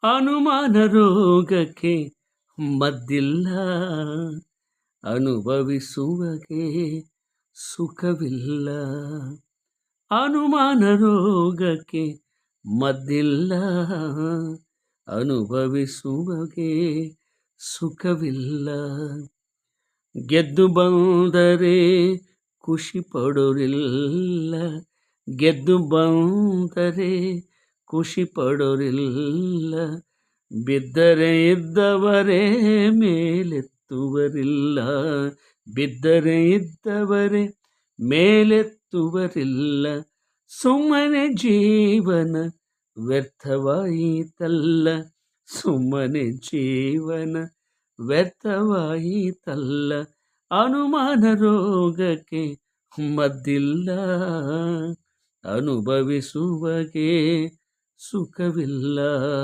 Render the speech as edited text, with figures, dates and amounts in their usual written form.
ಅನುಮಾನ ರೋಗಕ್ಕೆ ಮದ್ದಿಲ್ಲ, ಅನುಭವಿಸುವಗೆ ಸುಖವಿಲ್ಲ. ಅನುಮಾನ ರೋಗಕ್ಕೆ ಮದ್ದಿಲ್ಲ, ಅನುಭವಿಸುವಗೆ ಸುಖವಿಲ್ಲ. ಗೆದ್ದು ಬಂದರೆ ಖುಷಿ ಪಡೋರಿಲ್ಲ, ಗೆದ್ದು ಬಂದರೆ ಖುಷಿ ಪಡೋರಿಲ್ಲ. ಬಿದ್ದರೆ ಇದ್ದವರೇ ಮೇಲೆತ್ತುವರಿಲ್ಲ, ಬಿದ್ದರೆ ಇದ್ದವರೇ ಮೇಲೆತ್ತುವರಿಲ್ಲ. ಸುಮ್ಮನೆ ಜೀವನ ವ್ಯರ್ಥವಾಯಿತಲ್ಲ, ಸುಮ್ಮನೆ ಜೀವನ ವ್ಯರ್ಥವಾಯಿತಲ್ಲ. ಅನುಮಾನ ರೋಗಕ್ಕೆ ಮದ್ದಿಲ್ಲ, ಅನುಭವಿಸುವಗೆ ಸುಖವಿಲ್ಲ.